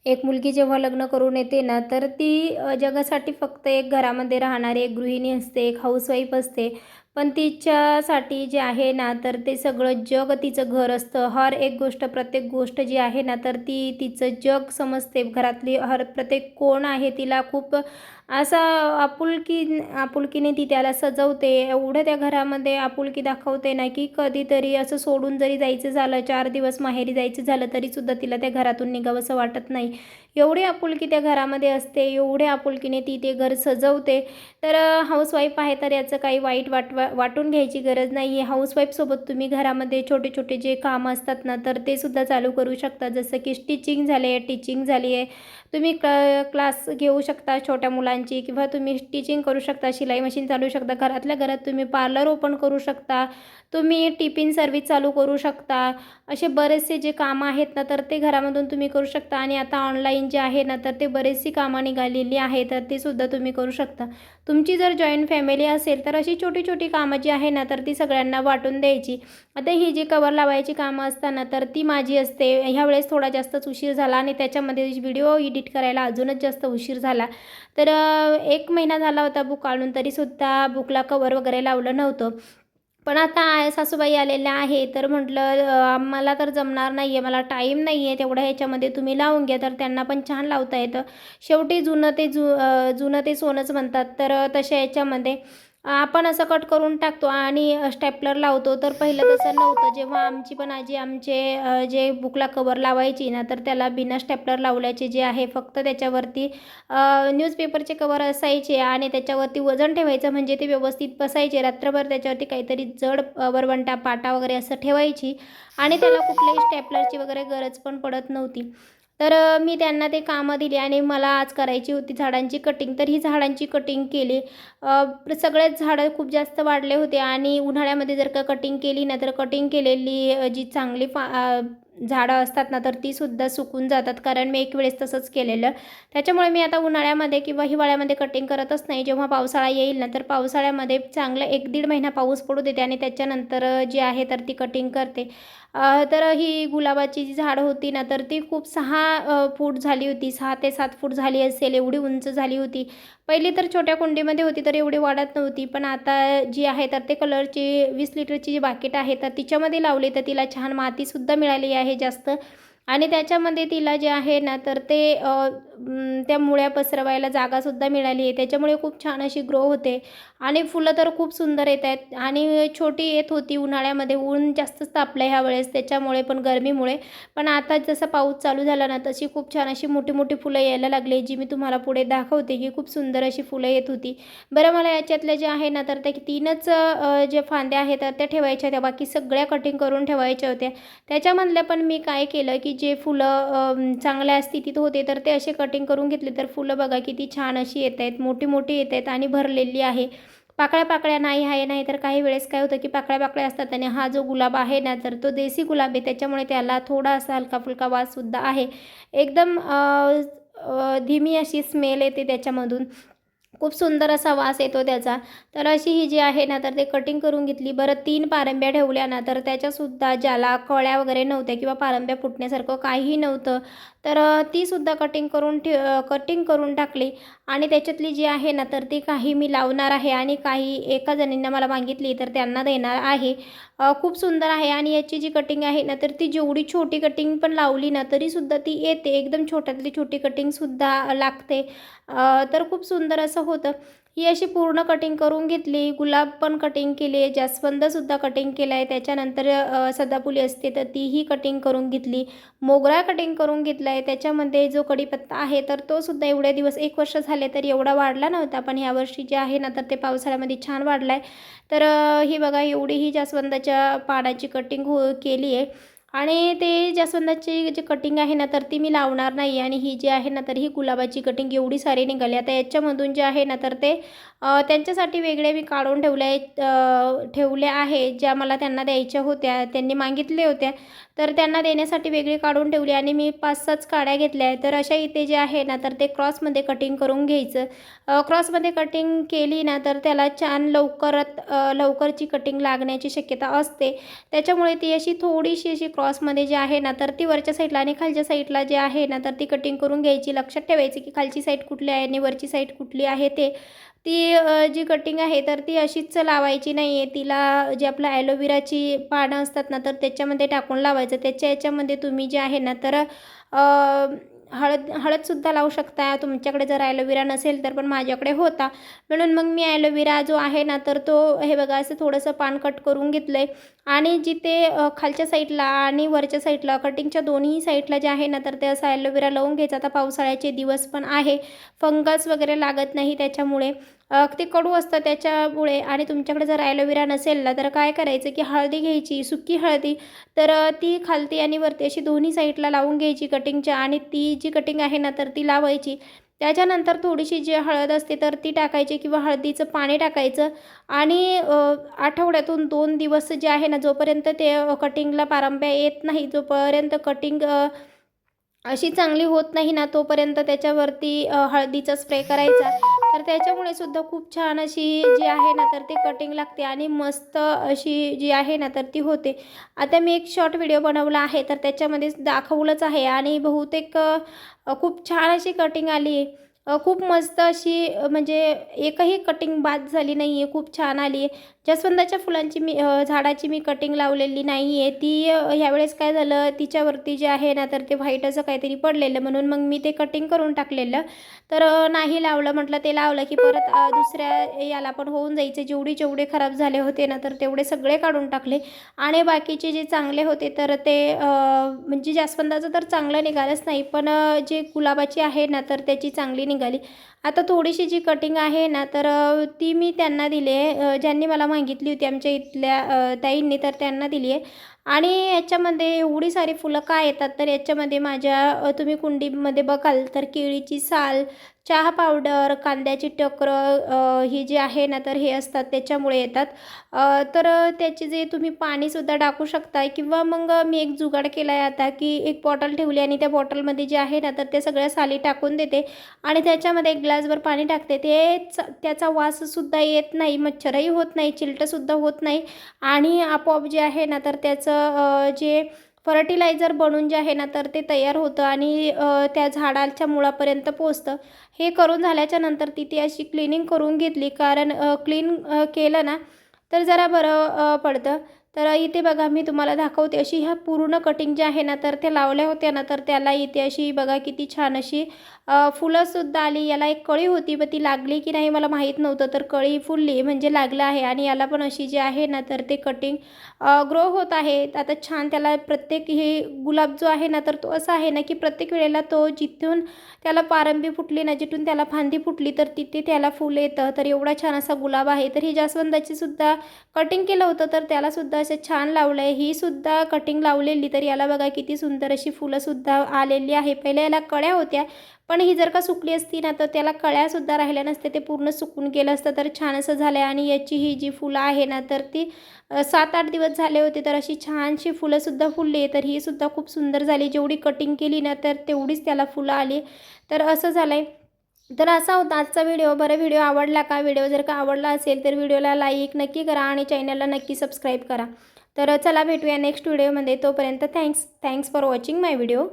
एक मुलगी जेव्हा लग्न करून येते ना, तर ती जगासाठी फक्त एक घरामध्ये राहणारी एक गृहिणी असते, एक हाऊसवाईफ असते. पण तिच्यासाठी जे आहे ना, तर ते सगळं जग तिचं घर असतं. हर एक गोष्ट, प्रत्येक गोष्ट जी आहे ना, तर ती तिचं जग समजते. घरातली प्रत्येक कोण आहे तिला खूप असा आपुलकीने ती त्याला सजवते. एवढं त्या घरामध्ये आपुलकी दाखवते ना, की कधीतरी असं सोडून जरी जायचं झालं, 4 दिवस माहेरी जायचं झालं, तरीसुद्धा तिला त्या घरातून निघावंसं वाटत नाही. एवढी आपुलकी त्या घरामध्ये असते, एवढ्या आपुलकीने ती ते घर सजवते. तर हाऊसवाईफ आहे तर याचं काही वाईट वाटून घ्यायची गरज नाही आहे. हाऊसवाईफसोबत तुम्ही घरामध्ये छोटे-छोटे जे कामं असतात ना, तर ते सुद्धा चालू करू शकता. जसं की स्टिचिंग झाली आहे, टीचिंग झाली आहे. तुम्ही क्लास घेऊ शकता छोट्या मुलांची किंवा तुम्ही स्टिचिंग करू शकता, शिलाई मशीन चालवू शकता. घरातल्या घरात तुम्ही पार्लर ओपन करू शकता. तुम्ही टिफिन सर्व्हिस चालू करू शकता. असे बरेचसे जे कामं आहेत ना, तर ते घरामधून तुम्ही करू शकता आणि आता ऑनलाईन जे आहे ना, तर ते बरीचशी कामं निघालेली आहे, तर ते सुद्धा तुम्ही करू शकता. तुमची जर जॉईंट फॅमिली असेल, तर अशी छोटी-छोटी कामं जी आहे ना, तर ती सगळ्यांना वाटून द्यायची. आता ही जी कवर लावायची कामं असतात ना, तर ती माझी असते. ह्यावेळेस थोडा जास्तच उशीर झाला आणि त्याच्यामध्ये व्हिडिओ एडिट करायला अजूनच जास्त उशीर झाला. तर 1 महिना झाला होता बुक आणून, तरीसुद्धा बुकला कवर वगैरे लावलं नव्हतं. पण आता सासूबाई आलेल्या आहे, तर म्हटलं मला तर जमणार नाही आहे, मला टाईम नाही आहे तेवढा, ह्याच्यामध्ये तुम्ही लावून घ्या. तर त्यांना पण छान लावता येतं. शेवटी जुनं ते सोनंच म्हणतात. तर तशा याच्यामध्ये आपण असं कट करून टाकतो आणि स्टेपलर लावतो. तर पहिलं तसं नव्हतं. जेव्हा आमची पण आजी आमचे जे बुकला कवर लावायची ना, तर त्याला बिना स्टेपलर लावल्याचे जे आहे, फक्त त्याच्यावरती न्यूजपेपरचे कवर असायचे आणि त्याच्यावरती वजन ठेवायचं म्हणजे ते व्यवस्थित बसायचे. रात्रभर त्याच्यावरती काहीतरी जड वरवंटा, पाटा वगैरे असं ठेवायची आणि त्याला कुठल्याही स्टेपलरची वगैरे गरज पण पडत नव्हती. तर मी त्यांना ते कामं दिली आणि मला आज करायची होती झाडांची कटिंग. तर ही झाडांची कटिंग केली. सगळेच झाडं खूप जास्त वाढले होते आणि उन्हाळ्यामध्ये जर का कटिंग केली ना, तर कटिंग केलेली जी चांगली झाडं असतात ना, तर तीसुद्धा सुकून जातात. कारण मी एक वेळेस तसंच केलेलं. त्याच्यामुळे मी आता उन्हाळ्यामध्ये किंवा हिवाळ्यामध्ये कटिंग करतच नाही. जेव्हा पावसाळा येईल ना, तर पावसाळ्यामध्ये चांगलं 1-1.5 महिना पाऊस पडू देते आणि त्याच्यानंतर जी आहे तर ती कटिंग करते. तर ही गुलाबाची जी झाडं होती ना, तर ती खूप 6 फूट झाली होती. 6 ते 7 फूट झाली असेल, एवढी उंच झाली होती. पहिली तर छोट्या कुंडीमध्ये होती, तर एवढी वाढत नव्हती. पण आता जी आहे तर ते कलरची 20 लिटरची जी बाकेट आहे, तर तिच्यामध्ये लावली, तर तिला छान मातीसुद्धा मिळाली आहे जास्त आणि त्याच्यामध्ये तिला जे आहे ना, तर ते त्या मुळ्या पसरवायला जागासुद्धा मिळाली आहे. त्याच्यामुळे खूप छान अशी ग्रो होते आणि फुलं तर खूप सुंदर येत आहेत आणि छोटी येत होती उन्हाळ्यामध्ये. ऊन जास्तच तापलं ह्यावेळेस त्याच्यामुळे पण गरमीमुळे. पण आता जसा पाऊस चालू झाला ना, तशी खूप छान अशी मोठी-मोठी फुलं यायला लागली, जी मी तुम्हाला पुढे दाखवते. ही खूप सुंदर अशी फुलं येत होती. बरं, मला याच्यातल्या ज्या आहे ना, तर त्या 3च ज्या फांद्या आहेत तर त्या ठेवायच्या होत्या. बाकी सगळ्या कटिंग करून ठेवायच्या होत्या. त्याच्यामधल्या पण मी काय केलं, की जे फुलं चांगल्या स्थितीत होते, तर ते असे कटिंग करून घेतले. तर फुलं बघा किती छान अशी येत आहेत, मोठी-मोठी येत आहेत आणि भरलेली आहे. पाकळ्या-पाकळ्या नाही आहे, नाही तर काही वेळेस काय होतं, की पाकळ्या-पाकळ्या असतात आणि हा जो गुलाब आहे ना, तर तो देसी गुलाब आहे. त्याच्यामुळे त्याला थोडासा हलका-फुलका वाससुद्धा आहे. एकदम धीमी अशी स्मेल येते त्याच्यामधून. खूप सुंदर असा वास येतो त्याचा. तर अशी ही जी आहे ना, तर ते कटिंग करून घेतली. बरं, 3 पारंब्या ठेवल्या ना, तर त्याच्यासुद्धा ज्याला कळ्या वगैरे नव्हत्या किंवा पारंब्या फुटण्यासारखं काहीही नव्हतं, तर तीसुद्धा कटिंग करून टाकली आणि त्याच्यातली जी आहे ना, तर ती काही मी लावणार आहे आणि काही एका जणींना मला मागितली, तर त्यांना देणार आहे. खूप सुंदर आहे आणि याची जी कटिंग आहे ना, तर ती जेवढी छोटी कटिंग पण लावली ना, तरीसुद्धा ती येते. एकदम छोट्यातली छोटी कटिंगसुद्धा लागते. तर खूप सुंदर असं होतं. ही अशी पूर्ण कटिंग करून घेतली. गुलाब पण कटिंग केली आहे. जास्वंदसुद्धा कटिंग केला आहे. त्याच्यानंतर सदाफुली असते तर तीही कटिंग करून घेतली. मोगरा कटिंग करून घेतला आहे. त्याच्यामध्ये जो कढीपत्ता आहे तर तो सुद्धा एवढे दिवस 1 वर्ष झाले तरी एवढा वाढला नव्हता. पण यावर्षी जे आहे ना तर ते पावसाळ्यामध्ये छान वाढला आहे. तर ही बघा एवढी ही जास्वंदाच्या पानाची कटिंग केली आहे. आणि ते जास्वंदाची जी कटिंग आहे ना, तर ती मी लावणार नाही आणि ही जी आहे ना, तर ही गुलाबाची कटिंग एवढी सारी निघाली. आता याच्यामधून जे आहे ना, तर ते त्यांच्यासाठी वेगळे मी काढून ठेवले आहे, ज्या मला त्यांना द्यायच्या होत्या, त्यांनी मागितले होत्या, तर त्यांना देण्यासाठी वेगळी काढून ठेवली आणि मी 5-6 काड्या घेतल्या आहे. तर अशा इथे जे आहे ना, तर ते क्रॉसमध्ये कटिंग करून घ्यायचं. क्रॉसमध्ये कटिंग केली ना, तर त्याला छान लवकरची कटिंग लागण्याची शक्यता असते. त्याच्यामुळे ती अशी थोडीशी अशी क्रॉसमध्ये जी आहे ना, तर ती वरच्या साईडला आणि खालच्या साईडला जे आहे ना, तर ती कटिंग करून घ्यायची. लक्षात ठेवायचं की खालची साईड कुठली आहे आणि वरची साईड कुठली आहे ते. ती जी कटिंग आहे तर ती अशीच लावायची नाही आहे. तिला जे आपलं ॲलोवेराची पानं असतात ना, तर त्याच्यामध्ये टाकून लावायचं. त्याच्या याच्यामध्ये तुम्ही जे आहे ना, तर हळदसुद्धा लावू शकता. तुमच्याकडे जर ॲलोवेरा नसेल तर, पण माझ्याकडे होता, म्हणून मग मी ॲलोवेरा जो आहे ना, तर तो हे बघा असं थोडंसं पान कट करून घेतलं आहे आणि जिथे खालच्या साईडला आणि वरच्या साईडला कटिंगच्या दोन्ही साईडला जे आहे ना, तर ते असं ॲलोवेरा लावून घ्यायचं. आता पावसाळ्याचे दिवस पण आहे, फंगस वगैरे लागत नाही त्याच्यामुळे. ते कडू असतं त्याच्यामुळे. आणि तुमच्याकडे जर ॲलोवेरा नसेल ना, तर काय करायचं की हळदी घ्यायची, सुकी हळदी, तर ती खालती आणि वरती अशी दोन्ही साईडला लावून घ्यायची कटिंगच्या आणि ती जी कटिंग आहे ना, तर ती लावायची. त्याच्यानंतर थोडीशी जी हळद असते तर ती टाकायची किंवा हळदीचं पाणी टाकायचं आणि आठवड्यातून 2 दिवस जे आहे ना, जोपर्यंत ते कटिंगला पारंब्या येत नाही, जोपर्यंत कटिंग अशी चांगली होत नाही ना, तोपर्यंत त्याच्यावरती हळदीचा स्प्रे करायचा. तर त्याच्यामुळे सुद्धा खूप छान अशी जी आहे ना, तर ती कटिंग लागते आणि मस्त अशी जी आहे ना, तर ती होते. आता मी एक शॉर्ट व्हिडिओ बनवला आहे, तर त्याच्यामध्ये दाखवलंच आहे आणि बहुतेक खूप छान अशी कटिंग आली आहे. खूप मस्त अशी म्हणजे एकही कटिंग बाद झाली नाही आहे, खूप छान आली आहे. जास्वंदाच्या फुलांची झाडाची मी कटिंग लावलेली नाही आहे. ती ह्यावेळेस काय झालं, तिच्यावरती जे आहे ना, तर ते व्हाईट असं काहीतरी पडलेलं, म्हणून मग मी ते कटिंग करून टाकलेलं. तर नाही लावलं, म्हटलं ते लावलं की परत दुसऱ्या याला पण होऊन जायचे. जेवढे खराब झाले होते ना, तर तेवढे सगळे काढून टाकले आणि बाकीचे जे चांगले होते तर ते म्हणजे जास्वंदाचं तर चांगलं निघालंच नाही, पण जे गुलाबाची आहे ना, तर त्याची चांगली निघाली. आता थोडीशी जी कटिंग आहे ना, तर ती मी त्यांना दिली आहे, ज्यांनी मला मागितली होती आमच्या इथल्या ताईंनी, तर त्यांना दिली आहे. आणि याच्यामध्ये एवढी सारी फुलं का येतात, तर याच्यामध्ये माझ्या तुम्ही कुंडीमध्ये बघाल तर केळीची साल, चहा पावडर, कांद्याची टकर, ही जी आहे ना, तर हे असतात त्याच्यामुळे येतात. तर त्याचे जे तुम्ही पाणीसुद्धा टाकू शकता किंवा मग मी एक जुगाड केला आहे आता, की एक बॉटल ठेवली आणि त्या बॉटलमध्ये जे आहे ना, तर ते सगळ्या साली टाकून देते आणि त्याच्यामध्ये एक ग्लासभर पाणी टाकते. त्याचा वाससुद्धा येत नाही, मच्छरही होत नाही, चिलटंसुद्धा होत नाही आणि आपोआप जे आहे ना, तर त्याचं जे फर्टिलायझर बनून जे आहे ना, तर ते तयार होतं आणि त्या झाडाच्या मुळापर्यंत पोचतं. हे करून झाल्याच्या नंतर ती अशी क्लिनिंग करून घेतली, कारण क्लीन केलं ना, तर जरा बरं पडतं. तर इथे बघा मी तुम्हाला दाखवते अशी ह्या पूर्ण कटिंग ज्या आहे ना, तर त्या लावल्या होत्या ना, तर त्याला इथे अशी बघा किती छान अशी फुलंसुद्धा आली. याला एक कळी होती, पण ती लागली की नाही मला माहीत नव्हतं, तर कळी फुलली म्हणजे लागलं आहे आणि याला पण अशी जी आहे ना, तर ते कटिंग ग्रो होत आहे. आता छान त्याला प्रत्येक हे गुलाब जो आहे ना, तर तो असा आहे ना, की प्रत्येक वेळेला तो जिथून त्याला पारंबी फुटली ना, जिथून त्याला फांदी फुटली, तर तिथे त्याला फुल येतं. तर एवढा छान असा गुलाब आहे. तर ही जास्वंदाची सुद्धा कटिंग केलं होतं, तर त्यालासुद्धा असं छान लावलं आहे. ही सुद्धा कटिंग लावलेली, तर याला बघा किती सुंदर अशी फुलंसुद्धा आलेली आहे. पहिले याला कळ्या होत्या, पण ही जर का सुकली असती ना, तर त्याला कळ्यासुद्धा राहिल्या नसते, ते पूर्ण सुकून गेलं असतं. तर छान असं झालं आहे आणि याची ही जी फुलं आहे ना, तर ती 7-8 दिवस झाले होते, तर अशी छानशी फुलंसुद्धा फुलली. तर ही सुद्धा खूप सुंदर झाली. जेवढी कटिंग केली ना, तर तेवढीच त्याला फुलं आली. तर असं झालं आहे. तर असा होता आजचा व्हिडिओ. बरं, व्हिडिओ आवडला का? व्हिडिओ जर का आवडला असेल तर व्हिडिओला लाईक नक्की करा आणि चॅनलला नक्की सबस्क्राईब करा. तर चला भेटूया नेक्स्ट व्हिडिओमध्ये. तोपर्यंत thanks for watching my video.